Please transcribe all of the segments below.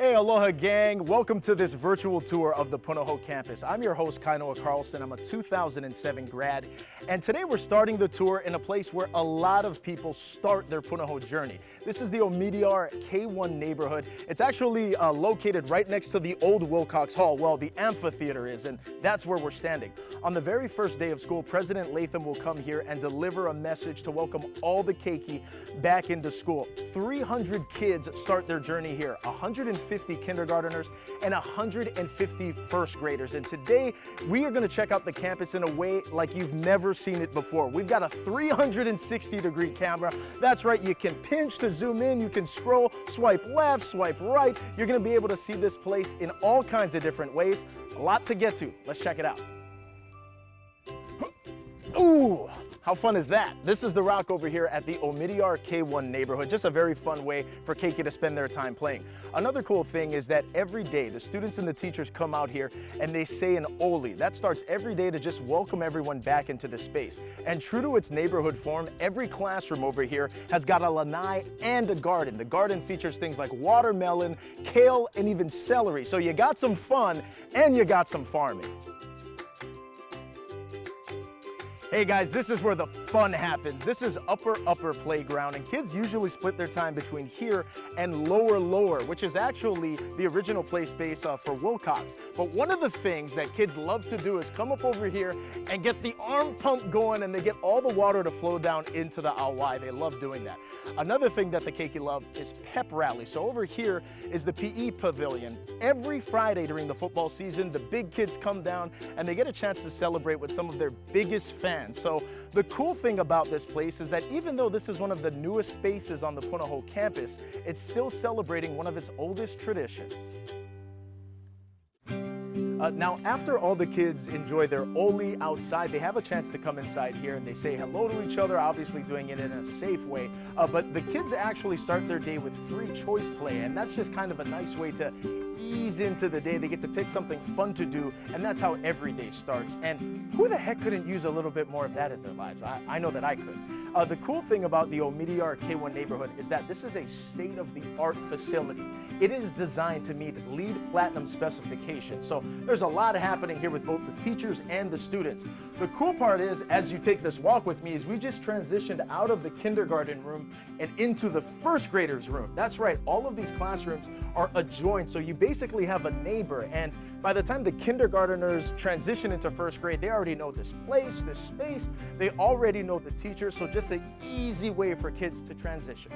Hey, aloha gang. Welcome to this virtual tour of the Punahou campus. I'm your host, Kainoa Carlson. I'm a 2007 grad. And today we're starting the tour in a place where a lot of people start their Punahou journey. This is the Omidyar K1 neighborhood. It's actually located right next to the old Wilcox Hall. Well, the amphitheater is, and that's where we're standing. On the very first day of school, President Latham will come here and deliver a message to welcome all the keiki back into school. 300 kids start their journey here. 150 kindergarteners and 150 first graders. And today we are going to check out the campus in a way like you've never seen it before. We've got a 360-degree camera. That's right, you can pinch to zoom in, you can scroll, swipe left, swipe right. You're going to be able to see this place in all kinds of different ways. A lot to get to. Let's check it out. Ooh! How fun is that? This is the rock over here at the Omidyar K1 neighborhood. Just a very fun way for keiki to spend their time playing. Another cool thing is that every day the students and the teachers come out here and they say an oli. That starts every day to just welcome everyone back into the space. And true to its neighborhood form, every classroom over here has got a lanai and a garden. The garden features things like watermelon, kale, and even celery. So you got some fun and you got some farming. Hey guys, this is where the fun happens. This is upper playground, and kids usually split their time between here and lower, which is actually the original play space for Wilcox. But one of the things that kids love to do is come up over here and get the arm pump going, and they get all the water to flow down into the awai. They love doing that. Another thing that the keiki love is pep rally. So over here is the PE pavilion. Every Friday during the football season, the big kids come down and they get a chance to celebrate with some of their biggest fans. So the cool thing about this place is that even though this is one of the newest spaces on the Punahou campus, it's still celebrating one of its oldest traditions. Now, after all the kids enjoy their oli outside, they have a chance to come inside here and they say hello to each other, obviously doing it in a safe way. But the kids actually start their day with free choice play, and that's just kind of a nice way to ease into the day. They get to pick something fun to do, and that's how every day starts. And who the heck couldn't use a little bit more of that in their lives? I know that I could. The cool thing about the Omidyar K1 neighborhood is that this is a state-of-the-art facility. It is designed to meet LEED Platinum specifications. So there's a lot happening here with both the teachers and the students. The cool part is, as you take this walk with me, is we just transitioned out of the kindergarten room and into the first graders room. That's right, all of these classrooms are adjoined, so you basically have a neighbor, and by the time the kindergarteners transition into first grade, they already know this place, this space, they already know the teacher, so just an easy way for kids to transition.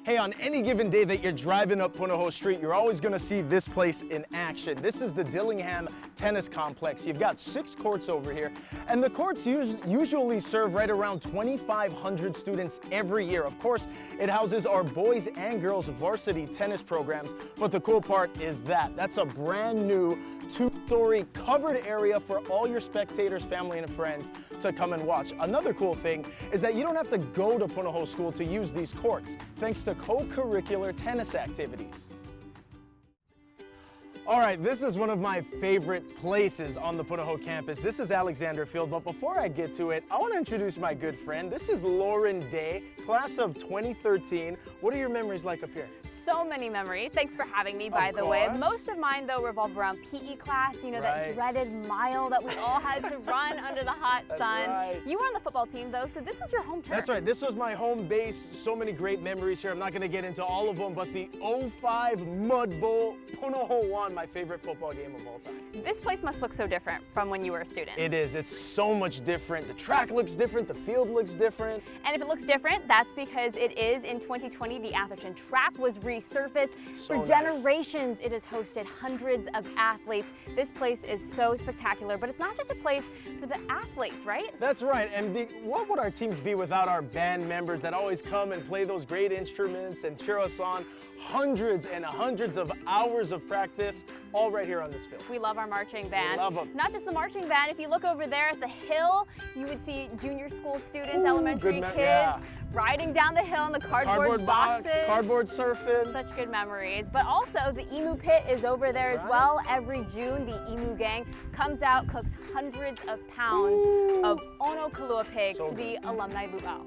Hey, on any given day that you're driving up Punahou Street, you're always gonna see this place in action. This is the Dillingham Tennis Complex. You've got 6 courts over here, and the courts usually serve right around 2,500 students every year. Of course, it houses our boys and girls varsity tennis programs, but the cool part is that's a brand new 2-story covered area for all your spectators, family, and friends to come and watch. Another cool thing is that you don't have to go to Punahou School to use these courts, thanks to co-curricular tennis activities. All right, this is one of my favorite places on the Punahou campus. This is Alexander Field, but before I get to it, I want to introduce my good friend. This is Lauren Day, class of 2013. What are your memories like up here? So many memories. Thanks for having me, by the way. Most of mine, though, revolve around PE class. You know, that dreaded mile that we all had to run under the hot sun. Right. You were on the football team, though, so this was your home turf. That's right. This was my home base. So many great memories here. I'm not going to get into all of them, but the 05 Mud Bowl, Punahou won, my favorite football game of all time. This place must look so different from when you were a student. It is. It's so much different. The track looks different. The field looks different. And if it looks different, that's because it is in 2020. The Atherton track was resurfaced. For generations, it has hosted hundreds of athletes. This place is so spectacular, but it's not just a place for the athletes, right? That's right. And what would our teams be without our band members that always come and play those great instruments and cheer us on? Hundreds and hundreds of hours of practice, all right here on this field. We love our marching band. Love them. Not just the marching band. If you look over there at the hill, you would see junior school students, elementary kids, riding down the hill in the cardboard boxes. Cardboard surfing. Such good memories. But also, the Emu Pit is over there as well. Every June, the Emu Gang comes out, cooks hundreds of pounds of ono kalua pig for the alumni luau.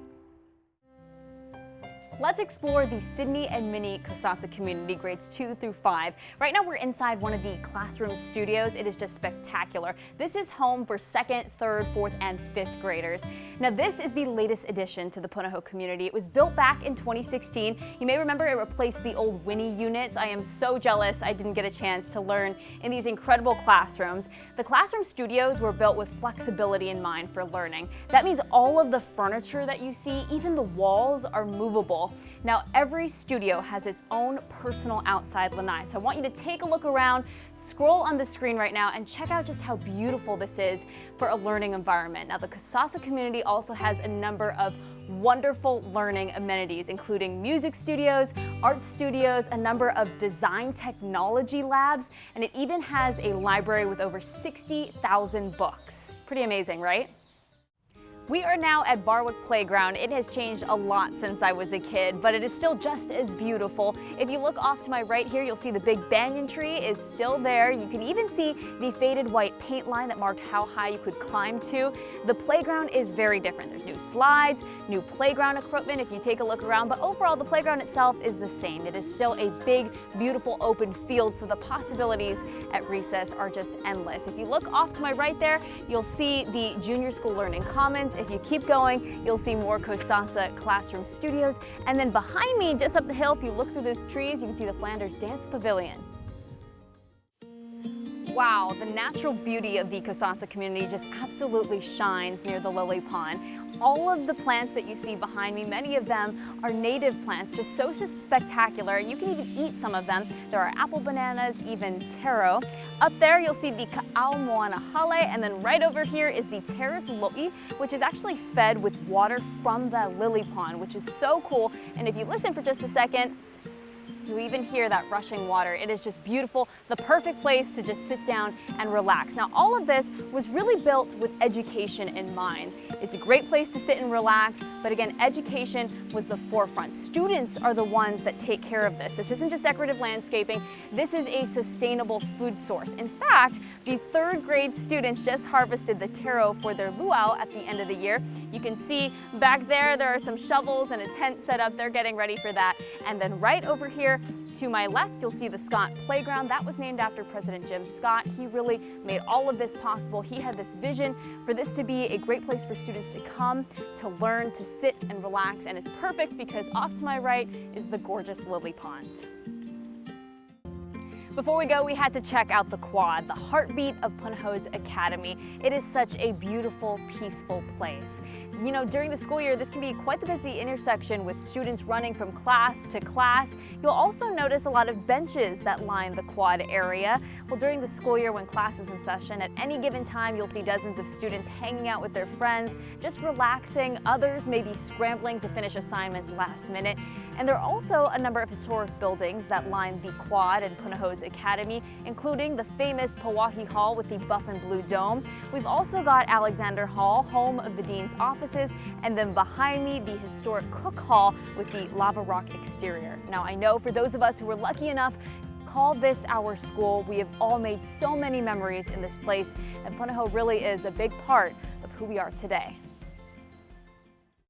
Let's explore the Sydney and Minnie Kasasa community, grades 2 through 5. Right now we're inside one of the classroom studios. It is just spectacular. This is home for 2nd, 3rd, 4th, and 5th graders. Now this is the latest addition to the Punahou community. It was built back in 2016. You may remember it replaced the old Winnie units. I am so jealous I didn't get a chance to learn in these incredible classrooms. The classroom studios were built with flexibility in mind for learning. That means all of the furniture that you see, even the walls, are movable. Now every studio has its own personal outside lanai, so I want you to take a look around, scroll on the screen right now, and check out just how beautiful this is for a learning environment. Now the Kasasa community also has a number of wonderful learning amenities, including music studios, art studios, a number of design technology labs, and it even has a library with over 60,000 books. Pretty amazing, right? We are now at Barwick Playground. It has changed a lot since I was a kid, but it is still just as beautiful. If you look off to my right here, you'll see the big banyan tree is still there. You can even see the faded white paint line that marked how high you could climb to. The playground is very different. There's new slides, new playground equipment if you take a look around, but overall the playground itself is the same. It is still a big, beautiful open field, so the possibilities at recess are just endless. If you look off to my right there, you'll see the Junior School Learning Commons. If you keep going, you'll see more Kasasa classroom studios. And then behind me, just up the hill, if you look through those trees, you can see the Flanders Dance Pavilion. Wow, the natural beauty of the Kasasa community just absolutely shines near the lily pond. All of the plants that you see behind me, many of them are native plants, just so spectacular. You can even eat some of them. There are apple bananas, even taro. Up there you'll see the Ka'au Moana Hale, and then right over here is the terrace lo'i, which is actually fed with water from the lily pond, which is so cool. And if you listen for just a second, you even hear that rushing water. It is just beautiful, the perfect place to just sit down and relax. Now, all of this was really built with education in mind. It's a great place to sit and relax, but again, education was the forefront. Students are the ones that take care of this. This isn't just decorative landscaping, this is a sustainable food source. In fact, the 3rd grade students just harvested the taro for their luau at the end of the year. You can see back there are some shovels and a tent set up. They're getting ready for that. And then right over here to my left, you'll see the Scott Playground. That was named after President Jim Scott. He really made all of this possible. He had this vision for this to be a great place for students to come, to learn, to sit and relax. And it's perfect because off to my right is the gorgeous lily pond. Before we go, we had to check out the quad, the heartbeat of Punahou's Academy. It is such a beautiful, peaceful place. You know, during the school year, this can be quite the busy intersection with students running from class to class. You'll also notice a lot of benches that line the quad area. Well, during the school year when class is in session, at any given time, you'll see dozens of students hanging out with their friends, just relaxing. Others may be scrambling to finish assignments last minute. And there are also a number of historic buildings that line the quad and Punahou's Academy, including the famous Pawahi Hall with the buff and blue dome. We've also got Alexander Hall, home of the dean's offices, and then behind me, the historic Cook Hall with the lava rock exterior. Now, I know for those of us who were lucky enough to call this our school, we have all made so many memories in this place, and Punahou really is a big part of who we are today.